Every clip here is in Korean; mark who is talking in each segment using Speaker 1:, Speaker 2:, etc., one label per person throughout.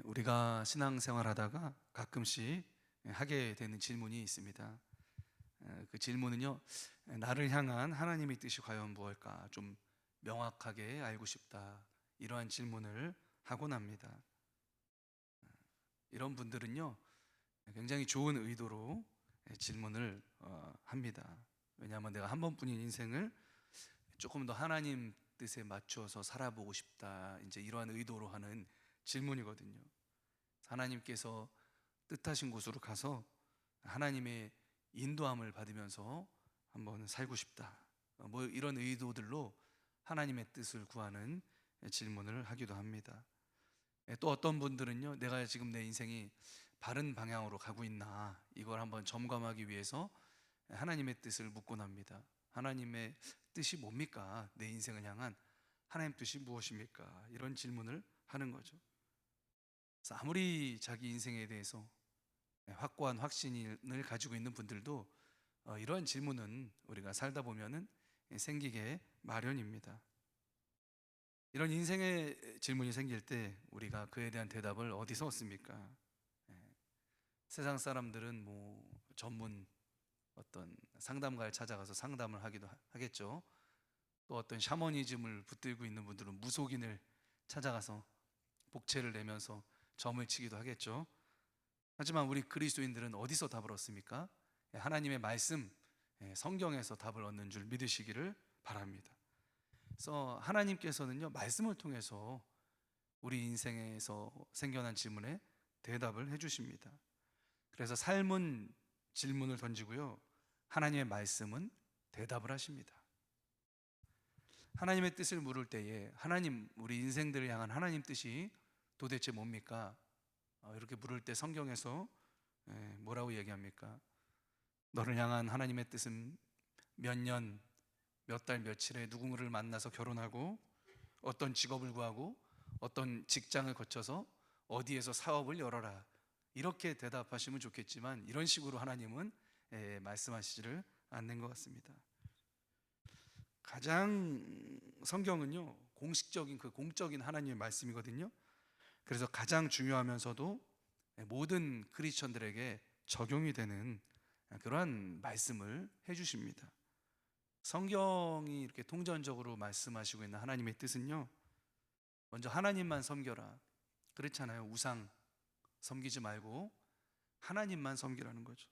Speaker 1: 우리가 신앙생활 하다가 가끔씩 하게 되는 질문이 있습니다. 그 질문은요, 나를 향한 하나님의 뜻이 과연 무엇일까? 좀 명확하게 알고 싶다. 이러한 질문을 하곤 합니다. 이런 분들은요, 굉장히 좋은 의도로 질문을 합니다. 왜냐하면 내가 한 번뿐인 인생을 조금 더 하나님 뜻에 맞춰서 살아보고 싶다. 이제 이러한 의도로 하는 질문이거든요. 하나님께서 뜻하신 곳으로 가서 하나님의 인도함을 받으면서 한번 살고 싶다. 뭐 이런 의도들로 하나님의 뜻을 구하는 질문을 하기도 합니다. 또 어떤 분들은요, 내가 지금 내 인생이 바른 방향으로 가고 있나 이걸 한번 점검하기 위해서 하나님의 뜻을 묻곤 합니다. 하나님의 뜻이 뭡니까? 내 인생을 향한 하나님 뜻이 무엇입니까? 이런 질문을 하는 거죠. 그래서 아무리 자기 인생에 대해서 확고한 확신을 가지고 있는 분들도 이러한 질문은 우리가 살다 보면은 생기게 마련입니다. 이런 인생의 질문이 생길 때 우리가 그에 대한 대답을 어디서 얻습니까? 예, 세상 사람들은 뭐 전문 어떤 상담가를 찾아가서 상담을 하기도 하겠죠. 또 어떤 샤머니즘을 붙들고 있는 분들은 무속인을 찾아가서 복채를 내면서 점을 치기도 하겠죠. 하지만 우리 그리스도인들은 어디서 답을 얻습니까? 하나님의 말씀, 성경에서 답을 얻는 줄 믿으시기를 바랍니다. 그래서 하나님께서는요, 말씀을 통해서 우리 인생에서 생겨난 질문에 대답을 해주십니다. 그래서 삶은 질문을 던지고요, 하나님의 말씀은 대답을 하십니다. 하나님의 뜻을 물을 때에 하나님, 우리 인생들을 향한 하나님 뜻이 도대체 뭡니까? 이렇게 물을 때 성경에서 뭐라고 얘기합니까? 너를 향한 하나님의 뜻은 몇 년, 몇 달, 며칠에 누군가를 만나서 결혼하고 어떤 직업을 구하고 어떤 직장을 거쳐서 어디에서 사업을 열어라. 이렇게 대답하시면 좋겠지만 이런 식으로 하나님은 말씀하시지를 않는 것 같습니다. 가장 성경은요, 공식적인 그 공적인 하나님의 말씀이거든요. 그래서 가장 중요하면서도 모든 크리스천들에게 적용이 되는 그러한 말씀을 해주십니다. 성경이 이렇게 통전적으로 말씀하시고 있는 하나님의 뜻은요, 먼저 하나님만 섬겨라. 그렇잖아요. 우상 섬기지 말고 하나님만 섬기라는 거죠.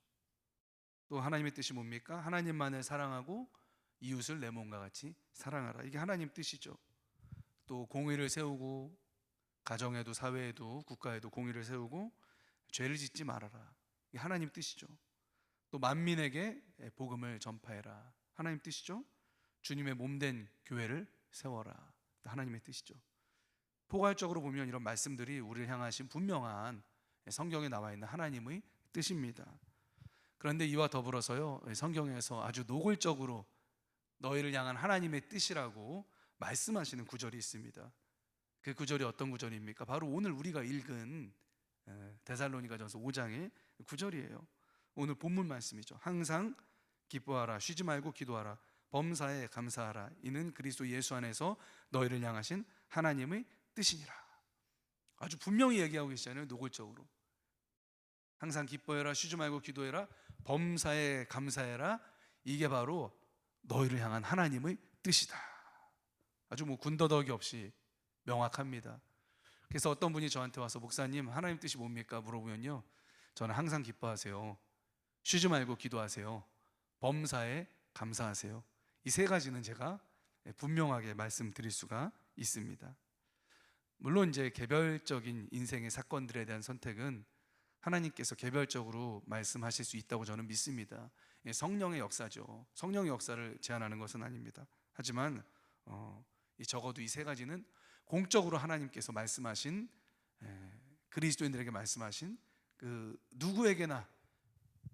Speaker 1: 또 하나님의 뜻이 뭡니까? 하나님만을 사랑하고 이웃을 내 몸과 같이 사랑하라. 이게 하나님 뜻이죠. 또 공의를 세우고 가정에도 사회에도 국가에도 공의를 세우고 죄를 짓지 말아라. 이게 하나님 뜻이죠. 또 만민에게 복음을 전파해라. 하나님 뜻이죠. 주님의 몸된 교회를 세워라. 하나님의 뜻이죠. 포괄적으로 보면 이런 말씀들이 우리를 향하신 분명한 성경에 나와 있는 하나님의 뜻입니다. 그런데 이와 더불어서요, 성경에서 아주 노골적으로 너희를 향한 하나님의 뜻이라고 말씀하시는 구절이 있습니다. 그 구절이 어떤 구절입니까? 바로 오늘 우리가 읽은 데살로니가전서 5장의 구절이에요. 오늘 본문 말씀이죠. 항상 기뻐하라, 쉬지 말고 기도하라, 범사에 감사하라. 이는 그리스도 예수 안에서 너희를 향하신 하나님의 뜻이니라. 아주 분명히 얘기하고 계시잖아요. 노골적으로. 항상 기뻐해라, 쉬지 말고 기도해라, 범사에 감사해라. 이게 바로 너희를 향한 하나님의 뜻이다. 아주 뭐 군더더기 없이 명확합니다. 그래서 어떤 분이 저한테 와서 목사님, 하나님 뜻이 뭡니까? 물어보면요, 저는 항상 기뻐하세요, 쉬지 말고 기도하세요, 범사에 감사하세요. 이 세 가지는 제가 분명하게 말씀드릴 수가 있습니다. 물론 이제 개별적인 인생의 사건들에 대한 선택은 하나님께서 개별적으로 말씀하실 수 있다고 저는 믿습니다. 성령의 역사죠. 성령의 역사를 제한하는 것은 아닙니다. 하지만 적어도 이 세 가지는 공적으로 하나님께서 말씀하신, 그리스도인들에게 말씀하신 그 누구에게나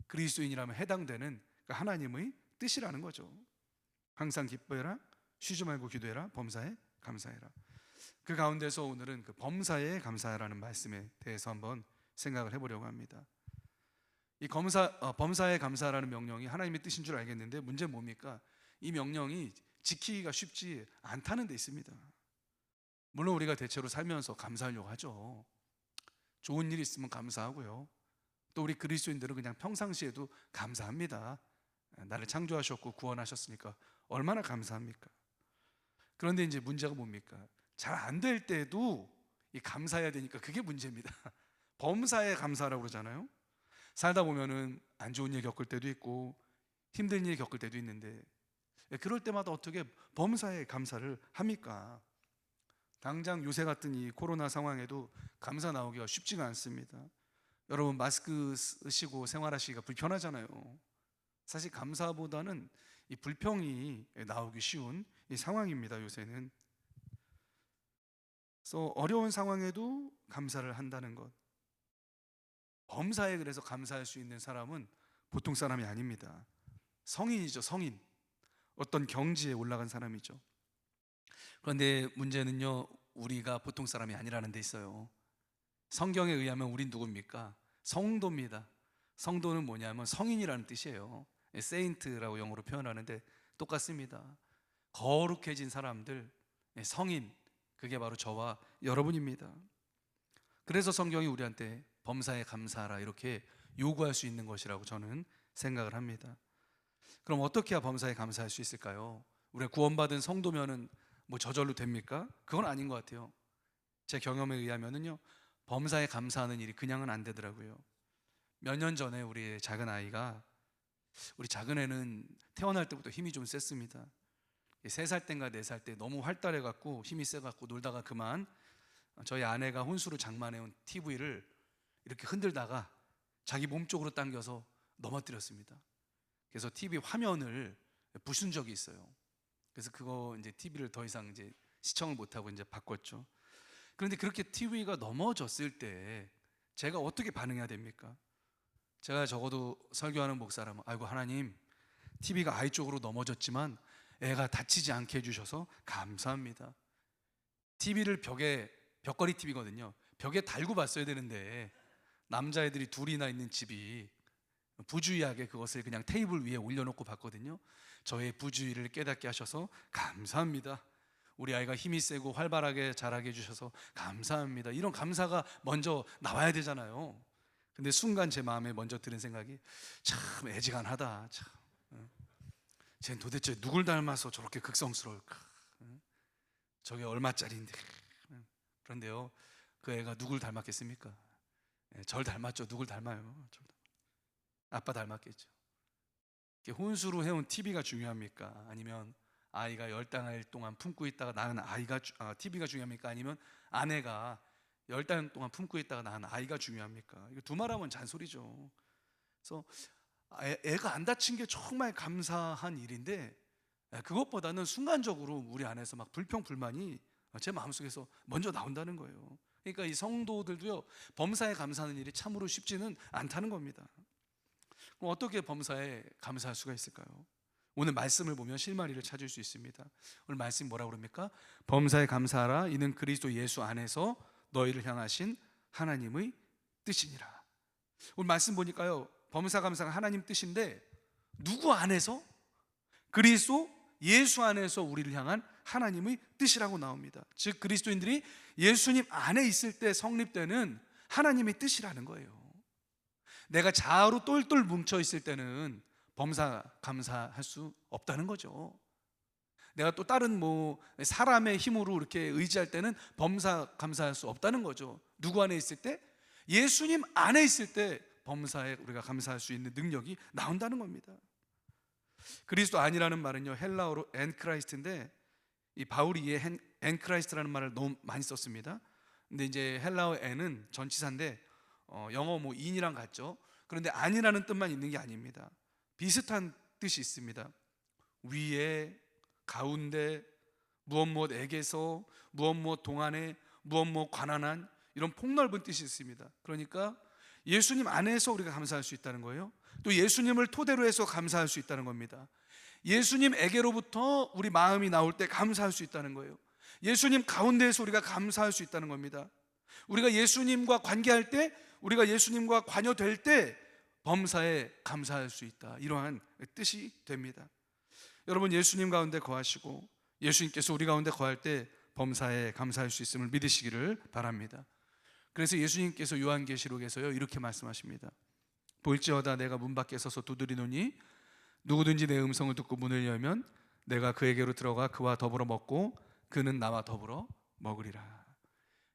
Speaker 1: 그리스도인이라면 해당되는 그 하나님의 뜻이라는 거죠. 항상 기뻐해라, 쉬지 말고 기도해라, 범사에 감사해라. 그 가운데서 오늘은 그 범사에 감사해라는 말씀에 대해서 한번 생각을 해보려고 합니다. 이 범사에 감사하라는 명령이 하나님의 뜻인 줄 알겠는데 문제는 뭡니까? 이 명령이 지키기가 쉽지 않다는 데 있습니다. 물론 우리가 대체로 살면서 감사하려고 하죠. 좋은 일 있으면 감사하고요. 또 우리 그리스도인들은 그냥 평상시에도 감사합니다. 나를 창조하셨고 구원하셨으니까 얼마나 감사합니까? 그런데 이제 문제가 뭡니까? 잘 안 될 때도 이 감사해야 되니까 그게 문제입니다. 범사에 감사라고 그러잖아요. 살다 보면은 안 좋은 일 겪을 때도 있고 힘든 일 겪을 때도 있는데 그럴 때마다 어떻게 범사에 감사를 합니까? 당장 요새 같은 이 코로나 상황에도 감사 나오기가 쉽지가 않습니다. 여러분 마스크 쓰시고 생활하시기가 불편하잖아요. 사실 감사보다는 이 불평이 나오기 쉬운 이 상황입니다. 요새는. 그래서 어려운 상황에도 감사를 한다는 것, 범사에 그래서 감사할 수 있는 사람은 보통 사람이 아닙니다. 성인이죠, 성인. 어떤 경지에 올라간 사람이죠. 그런데 문제는요, 우리가 보통 사람이 아니라는 데 있어요. 성경에 의하면 우린 누굽니까? 성도입니다. 성도는 뭐냐면 성인이라는 뜻이에요. 세인트라고 영어로 표현하는데 똑같습니다. 거룩해진 사람들, 성인, 그게 바로 저와 여러분입니다. 그래서 성경이 우리한테 범사에 감사하라 이렇게 요구할 수 있는 것이라고 저는 생각을 합니다. 그럼 어떻게 해야 범사에 감사할 수 있을까요? 우리가 구원받은 성도면은 뭐 저절로 됩니까? 그건 아닌 것 같아요. 제 경험에 의하면은요, 범사에 감사하는 일이 그냥은 안 되더라고요. 몇 년 전에 우리 작은 아이가, 우리 작은 애는 태어날 때부터 힘이 좀 셌습니다. 3살 땐가 4살 때 너무 활달해갖고 힘이 세갖고 놀다가 그만 저희 아내가 혼수로 장만해온 TV를 이렇게 흔들다가 자기 몸 쪽으로 당겨서 넘어뜨렸습니다. 그래서 TV 화면을 부순 적이 있어요. 그래서 그거 이제 TV를 더 이상 이제 시청을 못하고 이제 바꿨죠. 그런데 그렇게 TV가 넘어졌을 때 제가 어떻게 반응해야 됩니까? 제가 적어도 설교하는 목사라면, 아이고 하나님, TV가 아이 쪽으로 넘어졌지만 애가 다치지 않게 해주셔서 감사합니다. TV를 벽걸이 TV거든요. 벽에 달고 봤어야 되는데 남자애들이 둘이나 있는 집이 부주의하게 그것을 그냥 테이블 위에 올려놓고 봤거든요. 저의 부주의를 깨닫게 하셔서 감사합니다. 우리 아이가 힘이 세고 활발하게 자라게 해주셔서 감사합니다. 이런 감사가 먼저 나와야 되잖아요. 근데 순간 제 마음에 먼저 드는 생각이, 참 애지간하다. 참, 쟤는 도대체 누굴 닮아서 저렇게 극성스러울까? 저게 얼마짜리인데? 그런데요, 그 애가 누굴 닮았겠습니까? 절 닮았죠. 누굴 닮아요? 아빠 닮았겠죠. 혼수로 해온 TV가 중요합니까? 아니면 아이가 10달 동안 품고 있다가 낳은 TV가 중요합니까? 아니면 아내가 10달 동안 품고 있다가 낳은 아이가 중요합니까? 이거 두말하면 잔소리죠. 그래서 애가 안 다친 게 정말 감사한 일인데, 그것보다는 순간적으로 우리 안에서 막 불평불만이 제 마음속에서 먼저 나온다는 거예요. 그러니까 이 성도들도요, 범사에 감사하는 일이 참으로 쉽지는 않다는 겁니다. 그럼 어떻게 범사에 감사할 수가 있을까요? 오늘 말씀을 보면 실마리를 찾을 수 있습니다. 오늘 말씀이 뭐라고 그럽니까? 범사에 감사하라. 이는 그리스도 예수 안에서 너희를 향하신 하나님의 뜻이니라. 오늘 말씀 보니까요, 범사 감사가 하나님 뜻인데 누구 안에서? 그리스도 예수 안에서 우리를 향한 하나님의 뜻이라고 나옵니다. 즉 그리스도인들이 예수님 안에 있을 때 성립되는 하나님의 뜻이라는 거예요. 내가 자아로 똘똘 뭉쳐 있을 때는 범사 감사할 수 없다는 거죠. 내가 또 다른 사람의 힘으로 이렇게 의지할 때는 범사 감사할 수 없다는 거죠. 누구 안에 있을 때? 예수님 안에 있을 때 범사에 우리가 감사할 수 있는 능력이 나온다는 겁니다. 그리스도 아니라는 말은요, 헬라어로 엔크라이스트인데, 이 바울이 이 엔크라이스트라는 말을 너무 많이 썼습니다. 근데 이제 헬라어 엔은 전치사인데 영어 인이랑 같죠. 그런데 아니라는 뜻만 있는 게 아닙니다. 비슷한 뜻이 있습니다. 위에, 가운데, 무엇에게서, 무엇 동안에, 무엇 관한한, 이런 폭넓은 뜻이 있습니다. 그러니까 예수님 안에서 우리가 감사할 수 있다는 거예요. 또 예수님을 토대로 해서 감사할 수 있다는 겁니다. 예수님에게로부터 우리 마음이 나올 때 감사할 수 있다는 거예요. 예수님 가운데에서 우리가 감사할 수 있다는 겁니다. 우리가 예수님과 관계할 때, 우리가 예수님과 관여될 때 범사에 감사할 수 있다, 이러한 뜻이 됩니다. 여러분, 예수님 가운데 거하시고 예수님께서 우리 가운데 거할 때 범사에 감사할 수 있음을 믿으시기를 바랍니다. 그래서 예수님께서 요한계시록에서요 이렇게 말씀하십니다. 볼지어다 내가 문 밖에 서서 두드리노니 누구든지 내 음성을 듣고 문을 열면 내가 그에게로 들어가 그와 더불어 먹고 그는 나와 더불어 먹으리라.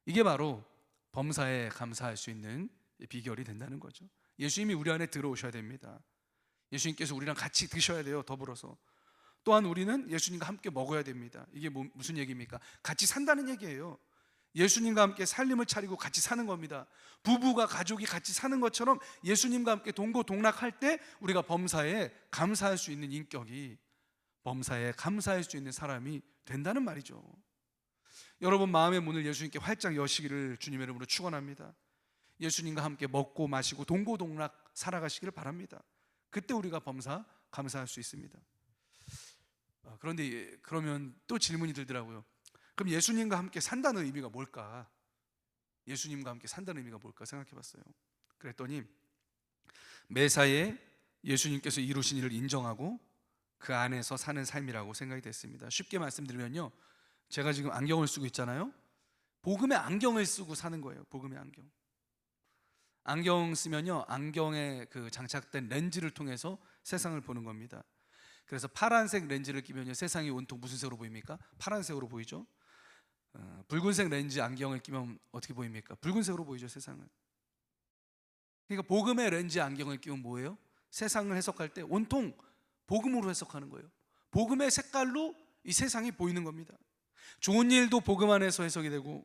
Speaker 1: 이게 바로 범사에 감사할 수 있는 비결이 된다는 거죠. 예수님이 우리 안에 들어오셔야 됩니다. 예수님께서 우리랑 같이 드셔야 돼요. 더불어서. 또한 우리는 예수님과 함께 먹어야 됩니다. 이게 무슨 얘기입니까? 같이 산다는 얘기예요. 예수님과 함께 살림을 차리고 같이 사는 겁니다. 부부가 가족이 같이 사는 것처럼 예수님과 함께 동고동락할 때 우리가 범사에 감사할 수 있는 인격이, 범사에 감사할 수 있는 사람이 된다는 말이죠. 여러분 마음의 문을 예수님께 활짝 여시기를 주님의 이름으로 축원합니다. 예수님과 함께 먹고 마시고 동고동락 살아가시기를 바랍니다. 그때 우리가 범사 감사할 수 있습니다. 그런데 그러면 또 질문이 들더라고요. 그럼 예수님과 함께 산다는 의미가 뭘까? 예수님과 함께 산다는 의미가 뭘까 생각해 봤어요. 그랬더니 매사에 예수님께서 이루신 일을 인정하고 그 안에서 사는 삶이라고 생각이 됐습니다. 쉽게 말씀드리면요, 제가 지금 안경을 쓰고 있잖아요. 복음의 안경을 쓰고 사는 거예요. 복음의 안경. 안경 쓰면요, 안경에 그 장착된 렌즈를 통해서 세상을 보는 겁니다. 그래서 파란색 렌즈를 끼면요, 세상이 온통 무슨 색으로 보입니까? 파란색으로 보이죠. 붉은색 렌즈 안경을 끼면 어떻게 보입니까? 붉은색으로 보이죠, 세상을. 그러니까 복음의 렌즈 안경을 끼면 뭐예요? 세상을 해석할 때 온통 복음으로 해석하는 거예요. 복음의 색깔로 이 세상이 보이는 겁니다. 좋은 일도 복음 안에서 해석이 되고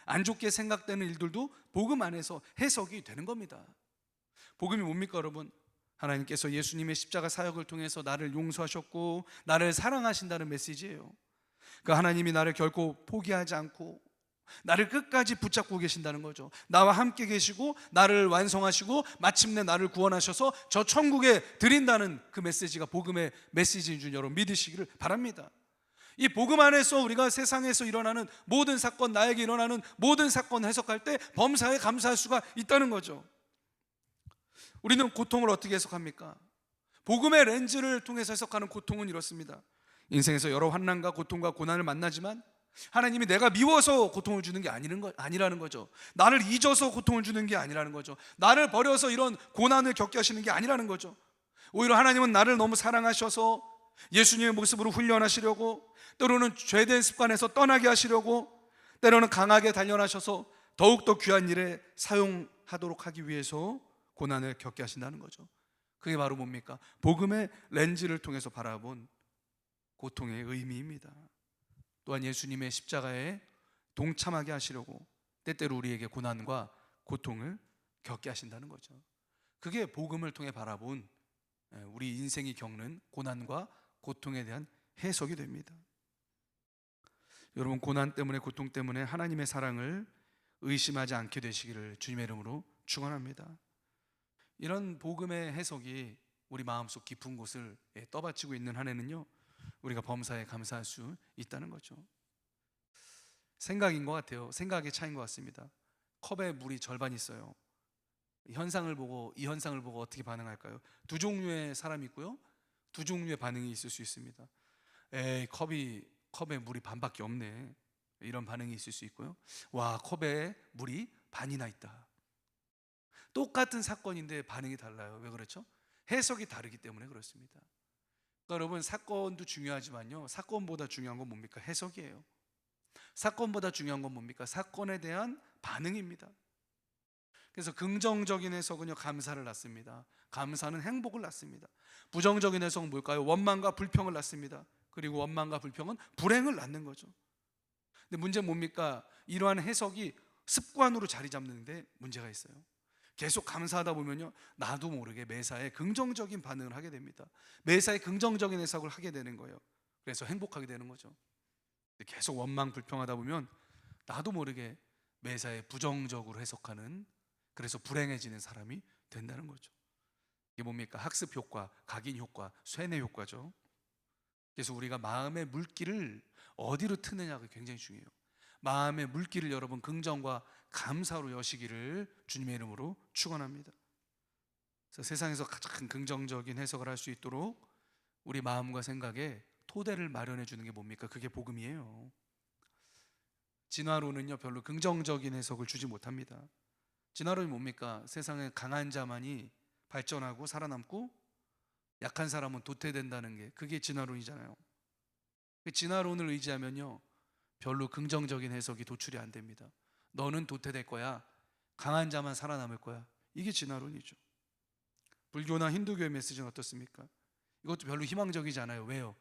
Speaker 1: 안 좋게 생각되는 일들도 복음 안에서 해석이 되는 겁니다. 복음이 뭡니까 여러분? 하나님께서 예수님의 십자가 사역을 통해서 나를 용서하셨고 나를 사랑하신다는 메시지예요. 그 하나님이 나를 결코 포기하지 않고 나를 끝까지 붙잡고 계신다는 거죠. 나와 함께 계시고 나를 완성하시고 마침내 나를 구원하셔서 저 천국에 드린다는 그 메시지가 복음의 메시지인 줄 여러분 믿으시기를 바랍니다. 이 복음 안에서 우리가 세상에서 일어나는 모든 사건, 나에게 일어나는 모든 사건 해석할 때 범사에 감사할 수가 있다는 거죠. 우리는 고통을 어떻게 해석합니까? 복음의 렌즈를 통해서 해석하는 고통은 이렇습니다. 인생에서 여러 환난과 고통과 고난을 만나지만 하나님이 내가 미워서 고통을 주는 게 아니라는 거죠. 나를 잊어서 고통을 주는 게 아니라는 거죠. 나를 버려서 이런 고난을 겪게 하시는 게 아니라는 거죠. 오히려 하나님은 나를 너무 사랑하셔서 예수님의 모습으로 훈련하시려고, 때로는 죄된 습관에서 떠나게 하시려고, 때로는 강하게 단련하셔서 더욱더 귀한 일에 사용하도록 하기 위해서 고난을 겪게 하신다는 거죠. 그게 바로 뭡니까? 복음의 렌즈를 통해서 바라본 고통의 의미입니다. 또한 예수님의 십자가에 동참하게 하시려고 때때로 우리에게 고난과 고통을 겪게 하신다는 거죠. 그게 복음을 통해 바라본 우리 인생이 겪는 고난과 고통에 대한 해석이 됩니다. 여러분 고난 때문에 고통 때문에 하나님의 사랑을 의심하지 않게 되시기를 주님의 이름으로 축원합니다. 이런 복음의 해석이 우리 마음속 깊은 곳을 떠받치고 있는 한 해는요, 우리가 범사에 감사할 수 있다는 거죠. 생각인 것 같아요. 생각의 차이인 것 같습니다. 컵에 물이 절반 있어요. 이 현상을 보고 어떻게 반응할까요? 두 종류의 사람이 있고요, 두 종류의 반응이 있을 수 있습니다. 에이, 컵에 물이 반밖에 없네, 이런 반응이 있을 수 있고요. 와, 컵에 물이 반이나 있다. 똑같은 사건인데 반응이 달라요. 왜 그렇죠? 해석이 다르기 때문에 그렇습니다. 그러니까 여러분 사건도 중요하지만요, 사건보다 중요한 건 뭡니까? 해석이에요. 사건보다 중요한 건 뭡니까? 사건에 대한 반응입니다. 그래서 긍정적인 해석은요, 감사를 낳습니다. 감사는 행복을 낳습니다. 부정적인 해석은 뭘까요? 원망과 불평을 낳습니다. 그리고 원망과 불평은 불행을 낳는 거죠. 근데 문제는 뭡니까? 이러한 해석이 습관으로 자리 잡는데 문제가 있어요. 계속 감사하다 보면요, 나도 모르게 매사에 긍정적인 반응을 하게 됩니다. 매사에 긍정적인 해석을 하게 되는 거예요. 그래서 행복하게 되는 거죠. 계속 원망 불평하다 보면 나도 모르게 매사에 부정적으로 해석하는, 그래서 불행해지는 사람이 된다는 거죠. 이게 뭡니까? 학습 효과, 각인 효과, 쇠뇌 효과죠. 그래서 우리가 마음의 물기를 어디로 트느냐가 굉장히 중요해요. 마음의 물기를 여러분 긍정과 감사로 여시기를 주님의 이름으로 축원합니다. 그래서 세상에서 가장 긍정적인 해석을 할 수 있도록 우리 마음과 생각에 토대를 마련해 주는 게 뭡니까? 그게 복음이에요. 진화론은요 별로 긍정적인 해석을 주지 못합니다. 진화론이 뭡니까? 세상에 강한 자만이 발전하고 살아남고 약한 사람은 도태된다는 게 그게 진화론이잖아요. 그 진화론을 의지하면요 별로 긍정적인 해석이 도출이 안 됩니다. 너는 도태될 거야. 강한 자만 살아남을 거야. 이게 진화론이죠. 불교나 힌두교의 메시지는 어떻습니까? 이것도 별로 희망적이지 않아요. 왜요?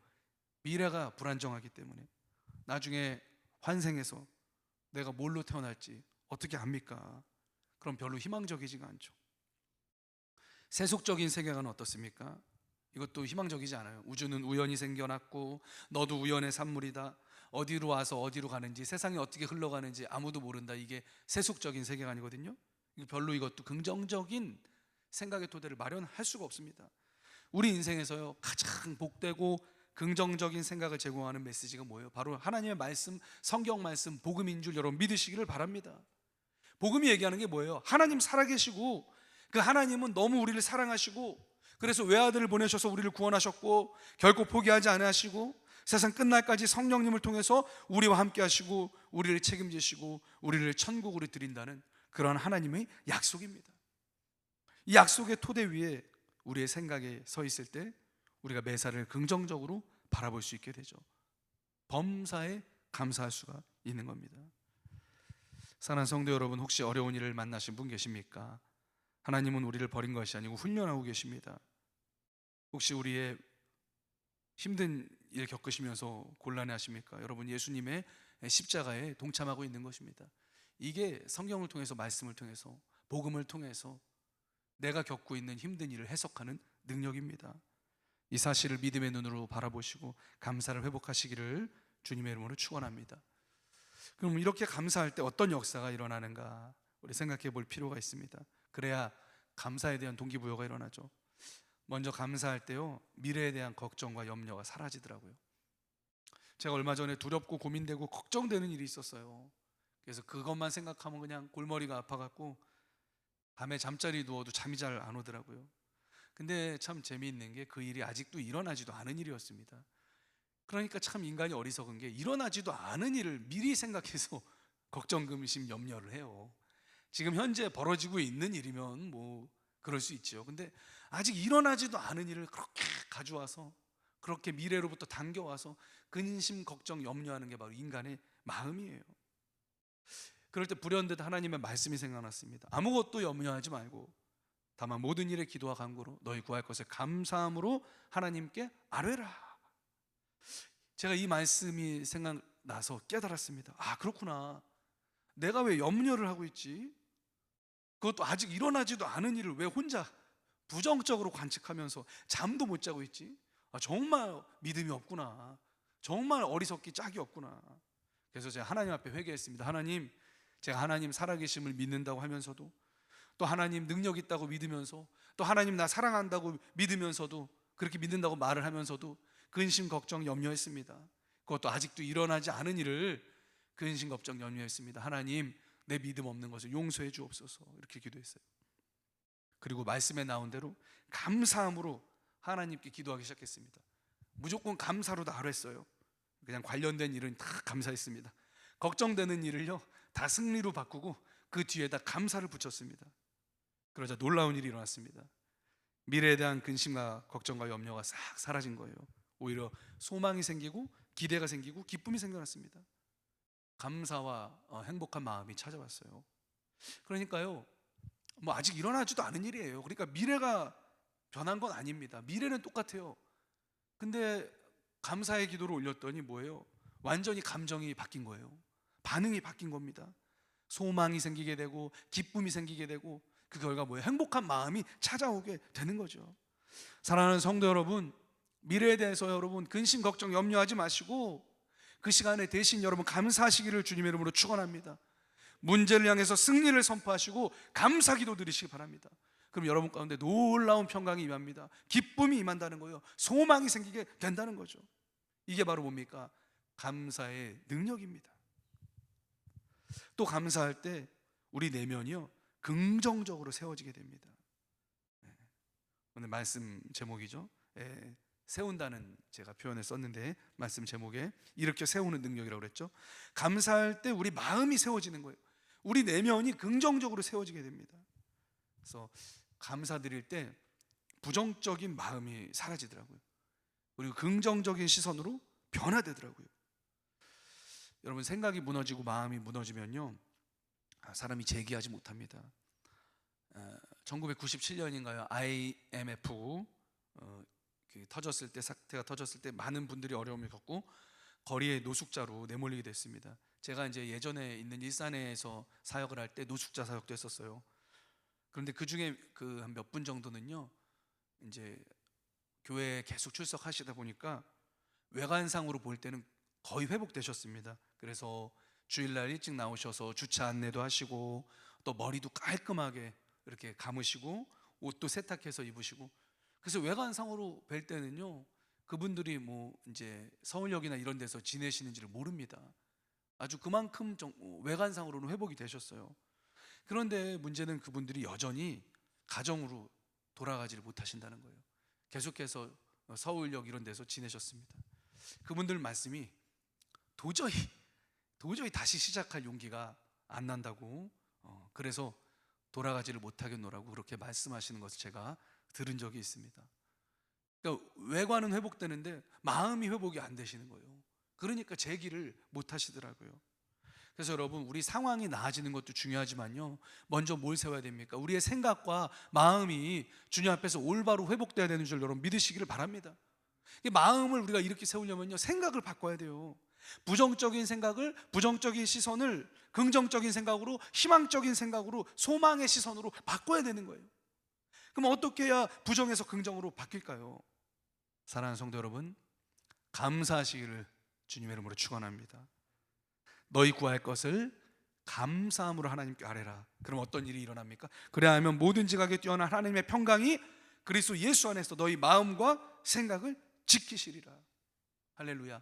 Speaker 1: 미래가 불안정하기 때문에. 나중에 환생해서 내가 뭘로 태어날지 어떻게 압니까? 그럼 별로 희망적이지가 않죠. 세속적인 세계관은 어떻습니까? 이것도 희망적이지 않아요. 우주는 우연히 생겨났고 너도 우연의 산물이다. 어디로 와서 어디로 가는지, 세상이 어떻게 흘러가는지 아무도 모른다. 이게 세속적인 세계관이거든요. 별로 이것도 긍정적인 생각의 토대를 마련할 수가 없습니다. 우리 인생에서요 가장 복되고 긍정적인 생각을 제공하는 메시지가 뭐예요? 바로 하나님의 말씀, 성경 말씀, 복음인 줄 여러분 믿으시기를 바랍니다. 복음이 얘기하는 게 뭐예요? 하나님 살아계시고 그 하나님은 너무 우리를 사랑하시고 그래서 외아들을 보내셔서 우리를 구원하셨고 결코 포기하지 않으시고 세상 끝날까지 성령님을 통해서 우리와 함께 하시고 우리를 책임지시고 우리를 천국으로 드린다는 그런 하나님의 약속입니다. 이 약속의 토대 위에 우리의 생각에 서 있을 때 우리가 매사를 긍정적으로 바라볼 수 있게 되죠. 범사에 감사할 수가 있는 겁니다. 사랑하는 성도 여러분, 혹시 어려운 일을 만나신 분 계십니까? 하나님은 우리를 버린 것이 아니고 훈련하고 계십니다. 혹시 우리의 힘든 일 겪으시면서 곤란해하십니까? 여러분, 예수님의 십자가에 동참하고 있는 것입니다. 이게 성경을 통해서, 말씀을 통해서, 복음을 통해서 내가 겪고 있는 힘든 일을 해석하는 능력입니다. 이 사실을 믿음의 눈으로 바라보시고 감사를 회복하시기를 주님의 이름으로 축원합니다. 그럼 이렇게 감사할 때 어떤 역사가 일어나는가 우리 생각해 볼 필요가 있습니다. 그래야 감사에 대한 동기부여가 일어나죠. 먼저 감사할 때요 미래에 대한 걱정과 염려가 사라지더라고요. 제가 얼마 전에 두렵고 고민되고 걱정되는 일이 있었어요. 그래서 그것만 생각하면 그냥 골머리가 아파갖고 밤에 잠자리 누워도 잠이 잘 안 오더라고요. 근데 참 재미있는 게 그 일이 아직도 일어나지도 않은 일이었습니다. 그러니까 참 인간이 어리석은 게 일어나지도 않은 일을 미리 생각해서 걱정, 근심, 염려를 해요. 지금 현재 벌어지고 있는 일이면 뭐 그럴 수 있죠. 근데 아직 일어나지도 않은 일을 그렇게 가져와서 그렇게 미래로부터 당겨와서 근심, 걱정, 염려하는 게 바로 인간의 마음이에요. 그럴 때 불현듯 하나님의 말씀이 생각났습니다. 아무것도 염려하지 말고 다만 모든 일에 기도와 간구로 너희 구할 것을 감사함으로 하나님께 아뢰라. 제가 이 말씀이 생각나서 깨달았습니다. 아, 그렇구나. 내가 왜 염려를 하고 있지? 그것도 아직 일어나지도 않은 일을 왜 혼자 부정적으로 관측하면서 잠도 못 자고 있지? 아, 정말 믿음이 없구나. 정말 어리석기 짝이 없구나. 그래서 제가 하나님 앞에 회개했습니다. 하나님, 제가 하나님 살아계심을 믿는다고 하면서도 또 하나님 능력 있다고 믿으면서 또 하나님 나 사랑한다고 믿으면서도 그렇게 믿는다고 말을 하면서도 근심, 걱정, 염려했습니다. 그것도 아직도 일어나지 않은 일을 근심, 걱정, 염려했습니다. 하나님, 내 믿음 없는 것을 용서해 주옵소서. 이렇게 기도했어요. 그리고 말씀에 나온 대로 감사함으로 하나님께 기도하기 시작했습니다. 무조건 감사로 다 하랬어요. 그냥 관련된 일은 다 감사했습니다. 걱정되는 일을요 다 승리로 바꾸고 그 뒤에다 감사를 붙였습니다. 그러자 놀라운 일이 일어났습니다. 미래에 대한 근심과 걱정과 염려가 싹 사라진 거예요. 오히려 소망이 생기고 기대가 생기고 기쁨이 생겨났습니다. 감사와 행복한 마음이 찾아왔어요. 그러니까요 뭐 아직 일어나지도 않은 일이에요. 그러니까 미래가 변한 건 아닙니다. 미래는 똑같아요. 근데 감사의 기도를 올렸더니 뭐예요? 완전히 감정이 바뀐 거예요. 반응이 바뀐 겁니다. 소망이 생기게 되고 기쁨이 생기게 되고 그 결과 뭐예요? 행복한 마음이 찾아오게 되는 거죠. 사랑하는 성도 여러분, 미래에 대해서 여러분 근심 걱정 염려하지 마시고 그 시간에 대신 여러분 감사하시기를 주님의 이름으로 축원합니다. 문제를 향해서 승리를 선포하시고 감사기도 드리시기 바랍니다. 그럼 여러분 가운데 놀라운 평강이 임합니다. 기쁨이 임한다는 거예요. 소망이 생기게 된다는 거죠. 이게 바로 뭡니까? 감사의 능력입니다. 또 감사할 때 우리 내면이요 긍정적으로 세워지게 됩니다. 오늘 말씀 제목이죠. 세운다는 제가 표현을 썼는데 말씀 제목에 이렇게 세우는 능력이라고 그랬죠. 감사할 때 우리 마음이 세워지는 거예요. 우리 내면이 긍정적으로 세워지게 됩니다. 그래서 감사드릴 때 부정적인 마음이 사라지더라고요. 그리고 긍정적인 시선으로 변화되더라고요. 여러분, 생각이 무너지고 마음이 무너지면요, 사람이 재기하지 못합니다. 1997년인가요? IMF 터졌을 때, 사태가 터졌을 때 많은 분들이 어려움을 겪고 거리에 노숙자로 내몰리게 됐습니다. 제가 이제 예전에 있는 일산에서 사역을 할 때 노숙자 사역도 했었어요. 그런데 그 중에 그 한 몇 분 정도는요, 이제 교회에 계속 출석하시다 보니까 외관상으로 볼 때는 거의 회복되셨습니다. 그래서 주일날 일찍 나오셔서 주차 안내도 하시고 또 머리도 깔끔하게 이렇게 감으시고 옷도 세탁해서 입으시고, 그래서 외관상으로 뵐 때는요, 그분들이 뭐 이제 서울역이나 이런 데서 지내시는지를 모릅니다. 아주 그만큼 외관상으로는 회복이 되셨어요. 그런데 문제는 그분들이 여전히 가정으로 돌아가지를 못하신다는 거예요. 계속해서 서울역 이런 데서 지내셨습니다. 그분들 말씀이 도저히 다시 시작할 용기가 안 난다고, 그래서 돌아가지를 못하겠노라고 그렇게 말씀하시는 것을 제가 들은 적이 있습니다. 그러니까 외관은 회복되는데 마음이 회복이 안 되시는 거예요. 그러니까 재기를 못 하시더라고요. 그래서 여러분, 우리 상황이 나아지는 것도 중요하지만요, 먼저 뭘 세워야 됩니까? 우리의 생각과 마음이 주님 앞에서 올바로 회복돼야 되는 줄 여러분 믿으시기를 바랍니다. 마음을 우리가 이렇게 세우려면요, 생각을 바꿔야 돼요. 부정적인 생각을, 부정적인 시선을 긍정적인 생각으로, 희망적인 생각으로, 소망의 시선으로 바꿔야 되는 거예요. 그럼 어떻게 해야 부정에서 긍정으로 바뀔까요? 사랑하는 성도 여러분, 감사하시기를 주님의 이름으로 축원합니다. 너희 구할 것을 감사함으로 하나님께 아뢰라. 그럼 어떤 일이 일어납니까? 그래야 하면 모든 지각에 뛰어난 하나님의 평강이 그리스도 예수 안에서 너희 마음과 생각을 지키시리라. 할렐루야.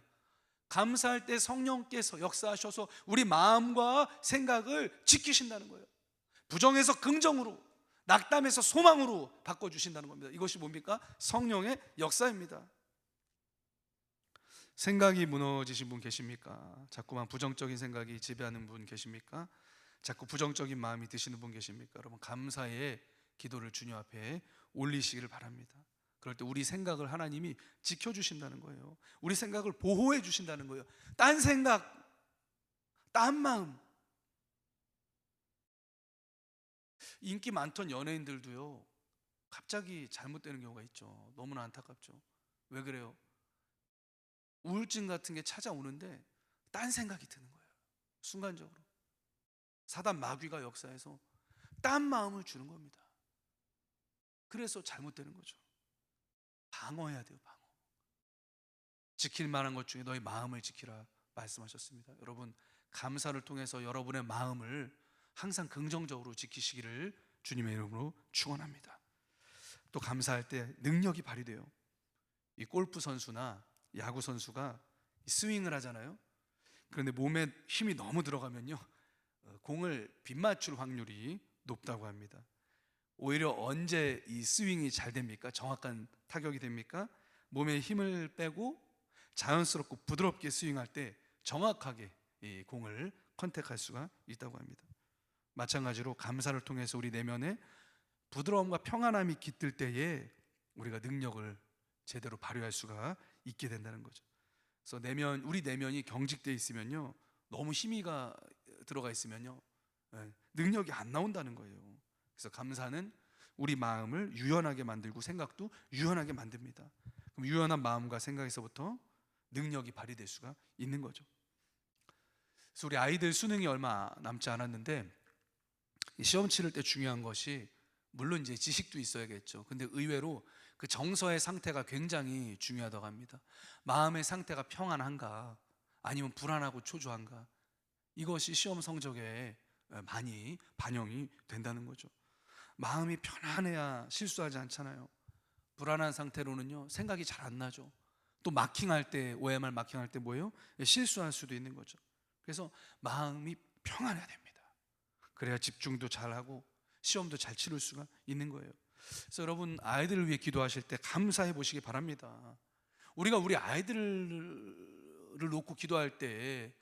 Speaker 1: 감사할 때 성령께서 역사하셔서 우리 마음과 생각을 지키신다는 거예요. 부정에서 긍정으로, 낙담에서 소망으로 바꿔주신다는 겁니다. 이것이 뭡니까? 성령의 역사입니다. 생각이 무너지신 분 계십니까? 자꾸만 부정적인 생각이 지배하는 분 계십니까? 자꾸 부정적인 마음이 드시는 분 계십니까? 여러분, 감사의 기도를 주님 앞에 올리시기를 바랍니다. 그럴 때 우리 생각을 하나님이 지켜주신다는 거예요. 우리 생각을 보호해 주신다는 거예요. 딴 생각, 딴 마음. 인기 많던 연예인들도요, 갑자기 잘못되는 경우가 있죠. 너무나 안타깝죠. 왜 그래요? 우울증 같은 게 찾아오는데 딴 생각이 드는 거예요. 순간적으로 사단 마귀가 역사해서 딴 마음을 주는 겁니다. 그래서 잘못되는 거죠. 방어해야 돼요. 방어. 지킬 만한 것 중에 너희 마음을 지키라 말씀하셨습니다. 여러분, 감사를 통해서 여러분의 마음을 항상 긍정적으로 지키시기를 주님의 이름으로 축원합니다. 또 감사할 때 능력이 발휘돼요. 이 골프 선수나 야구 선수가 스윙을 하잖아요. 그런데 몸에 힘이 너무 들어가면요, 공을 빗맞출 확률이 높다고 합니다. 오히려 언제 이 스윙이 잘 됩니까? 정확한 타격이 됩니까? 몸에 힘을 빼고 자연스럽고 부드럽게 스윙할 때 정확하게 이 공을 컨택할 수가 있다고 합니다. 마찬가지로 감사를 통해서 우리 내면에 부드러움과 평안함이 깃들 때에 우리가 능력을 제대로 발휘할 수가 있게 된다는 거죠. 그래서 우리 내면이 경직되어 있으면요, 너무 힘이가 들어가 있으면요, 능력이 안 나온다는 거예요. 그래서 감사는 우리 마음을 유연하게 만들고 생각도 유연하게 만듭니다. 그럼 유연한 마음과 생각에서부터 능력이 발휘될 수가 있는 거죠. 그래서 우리 아이들 수능이 얼마 남지 않았는데 시험 치를 때 중요한 것이 물론 이제 지식도 있어야겠죠. 근데 의외로 그 정서의 상태가 굉장히 중요하다고 합니다. 마음의 상태가 평안한가 아니면 불안하고 초조한가, 이것이 시험 성적에 많이 반영이 된다는 거죠. 마음이 편안해야 실수하지 않잖아요. 불안한 상태로는요, 생각이 잘 안 나죠. 또 마킹할 때, OMR 마킹할 때 뭐예요? 실수할 수도 있는 거죠. 그래서 마음이 평안해야 됩니다. 그래야 집중도 잘하고 시험도 잘 치를 수가 있는 거예요. 그래서 여러분, 아이들을 위해 기도하실 때 감사해 보시기 바랍니다. 우리가 우리 아이들을 놓고 기도할 때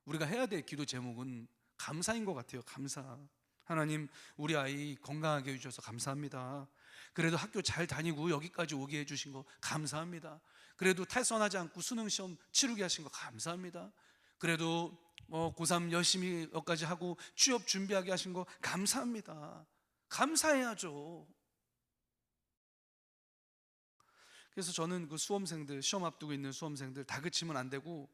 Speaker 1: 우리가 해야 될 기도 제목은 감사인 것 같아요. 감사. 하나님, 우리 아이 건강하게 해주셔서 감사합니다. 그래도 학교 잘 다니고 여기까지 오게 해주신 거 감사합니다. 그래도 탈선하지 않고 수능 시험 치르게 하신 거 감사합니다. 그래도 고3 열심히 여기까지 하고 취업 준비하게 하신 거 감사합니다. 감사해야죠. 그래서 저는 그 수험생들, 시험 앞두고 있는 수험생들 다그치면 안 되고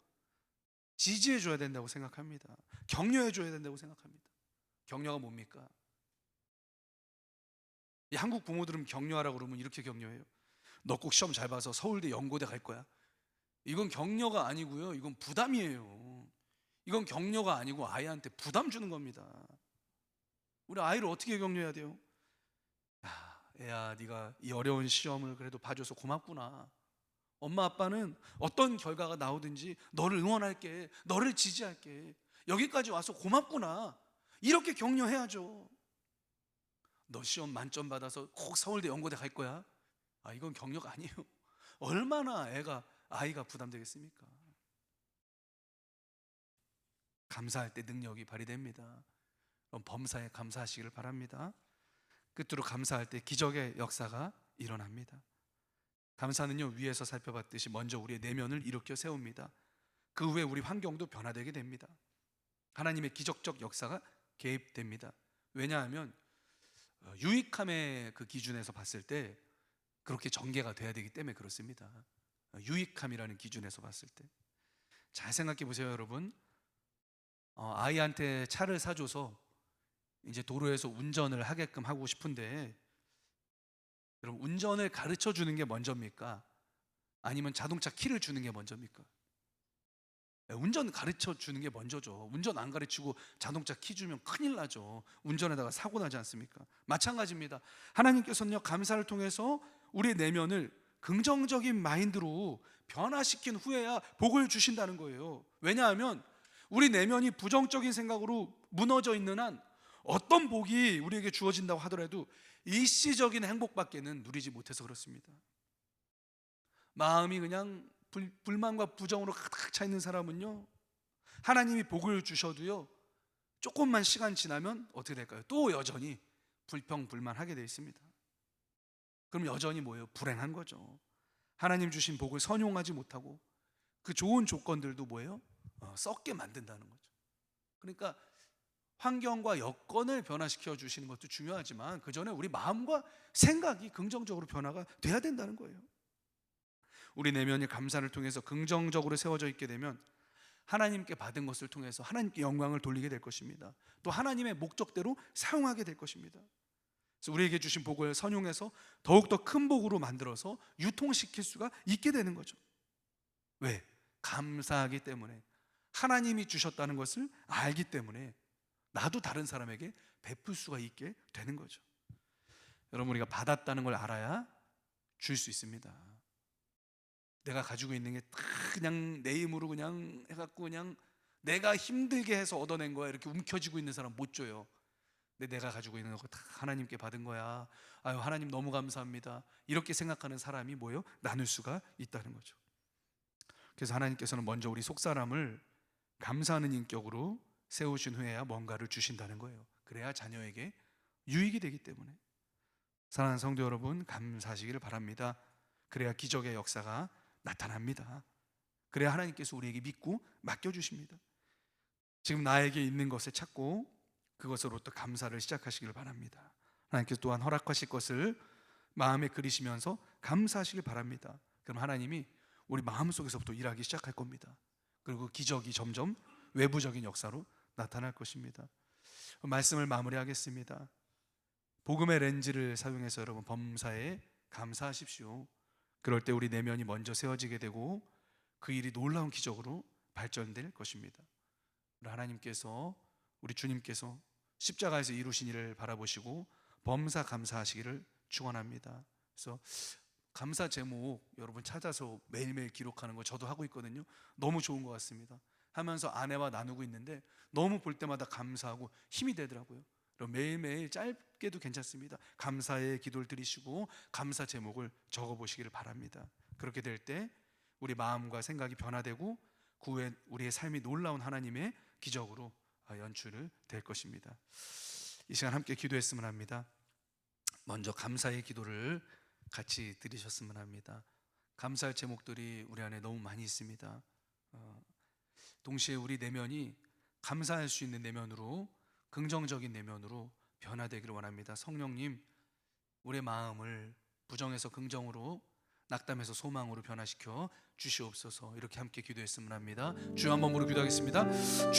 Speaker 1: 지지해 줘야 된다고 생각합니다. 격려해 줘야 된다고 생각합니다. 격려가 뭡니까? 이 한국 부모들은 격려하라고 그러면 이렇게 격려해요. 너 꼭 시험 잘 봐서 서울대 연고대 갈 거야. 이건 격려가 아니고요, 이건 부담이에요. 이건 격려가 아니고 아이한테 부담 주는 겁니다. 우리 아이를 어떻게 격려해야 돼요? 야, 애야, 네가 이 어려운 시험을 그래도 봐줘서 고맙구나. 엄마 아빠는 어떤 결과가 나오든지 너를 응원할게, 너를 지지할게, 여기까지 와서 고맙구나, 이렇게 격려해야죠. 너 시험 만점 받아서 꼭 서울대 연고대 갈 거야. 이건 격려가 아니에요. 얼마나 아이가 부담되겠습니까? 감사할 때 능력이 발휘됩니다. 그럼 범사에 감사하시기를 바랍니다. 끝으로 감사할 때 기적의 역사가 일어납니다. 감사는요, 위에서 살펴봤듯이 먼저 우리의 내면을 일으켜 세웁니다. 그 후에 우리 환경도 변화되게 됩니다. 하나님의 기적적 역사가 개입됩니다. 왜냐하면 유익함의 그 기준에서 봤을 때 그렇게 전개가 돼야 되기 때문에 그렇습니다. 유익함이라는 기준에서 봤을 때. 잘 생각해 보세요, 여러분. 아이한테 차를 사줘서 이제 도로에서 운전을 하게끔 하고 싶은데, 여러분, 운전을 가르쳐 주는 게 먼저입니까? 아니면 자동차 키를 주는 게 먼저입니까? 운전 가르쳐 주는 게 먼저죠. 운전 안 가르치고 자동차 키 주면 큰일 나죠. 운전하다가 사고 나지 않습니까? 마찬가지입니다. 하나님께서는요, 감사를 통해서 우리의 내면을 긍정적인 마인드로 변화시킨 후에야 복을 주신다는 거예요. 왜냐하면 우리 내면이 부정적인 생각으로 무너져 있는 한 어떤 복이 우리에게 주어진다고 하더라도 일시적인 행복밖에는 누리지 못해서 그렇습니다. 마음이 그냥 불만과 부정으로 가득 차 있는 사람은요, 하나님이 복을 주셔도요, 조금만 시간 지나면 어떻게 될까요? 또 여전히 불평불만하게 되어 있습니다. 그럼 여전히 뭐예요? 불행한 거죠. 하나님 주신 복을 선용하지 못하고 그 좋은 조건들도 뭐예요? 썩게 만든다는 거죠. 그러니까 환경과 여건을 변화시켜 주시는 것도 중요하지만 그 전에 우리 마음과 생각이 긍정적으로 변화가 돼야 된다는 거예요. 우리 내면이 감사를 통해서 긍정적으로 세워져 있게 되면 하나님께 받은 것을 통해서 하나님께 영광을 돌리게 될 것입니다. 또 하나님의 목적대로 사용하게 될 것입니다. 그래서 우리에게 주신 복을 선용해서 더욱더 큰 복으로 만들어서 유통시킬 수가 있게 되는 거죠. 왜? 감사하기 때문에, 하나님이 주셨다는 것을 알기 때문에 나도 다른 사람에게 베풀 수가 있게 되는 거죠. 여러분, 우리가 받았다는 걸 알아야 줄 수 있습니다. 내가 가지고 있는 게 다 그냥 내 힘으로 그냥 해갖고 그냥 내가 힘들게 해서 얻어낸 거야, 이렇게 움켜쥐고 있는 사람 못 줘요. 근데 내가 가지고 있는 거 다 하나님께 받은 거야, 아유 하나님 너무 감사합니다, 이렇게 생각하는 사람이 뭐예요? 나눌 수가 있다는 거죠. 그래서 하나님께서는 먼저 우리 속사람을 감사하는 인격으로 세우신 후에야 뭔가를 주신다는 거예요. 그래야 자녀에게 유익이 되기 때문에. 사랑하는 성도 여러분, 감사하시기를 바랍니다. 그래야 기적의 역사가 나타납니다. 그래야 하나님께서 우리에게 믿고 맡겨주십니다. 지금 나에게 있는 것을 찾고 그것으로부터 감사를 시작하시길 바랍니다. 하나님께서 또한 허락하실 것을 마음에 그리시면서 감사하시길 바랍니다. 그럼 하나님이 우리 마음속에서부터 일하기 시작할 겁니다. 그리고 기적이 점점 외부적인 역사로 나타날 것입니다. 말씀을 마무리하겠습니다. 복음의 렌즈를 사용해서 여러분 범사에 감사하십시오. 그럴 때 우리 내면이 먼저 세워지게 되고 그 일이 놀라운 기적으로 발전될 것입니다. 하나님께서, 우리 주님께서 십자가에서 이루신 일을 바라보시고 범사 감사하시기를 축원합니다. 그래서 감사 제목 여러분 찾아서 매일매일 기록하는 거 저도 하고 있거든요. 너무 좋은 것 같습니다. 하면서 아내와 나누고 있는데 너무 볼 때마다 감사하고 힘이 되더라고요. 그럼 매일매일 짧게도 괜찮습니다. 감사의 기도를 드리시고 감사 제목을 적어보시기를 바랍니다. 그렇게 될 때 우리 마음과 생각이 변화되고 그 후에 우리의 삶이 놀라운 하나님의 기적으로 연출을 될 것입니다. 이 시간 함께 기도했으면 합니다. 먼저 감사의 기도를 같이 드리셨으면 합니다. 감사할 제목들이 우리 안에 너무 많이 있습니다. 동시에 우리 내면이 감사할 수 있는 내면으로, 긍정적인 내면으로 변화되기를 원합니다. 성령님, 우리의 마음을 부정에서 긍정으로, 낙담에서 소망으로 변화시켜 주시옵소서. 이렇게 함께 기도했으면 합니다. 주여, 한번 무릎 기도하겠습니다.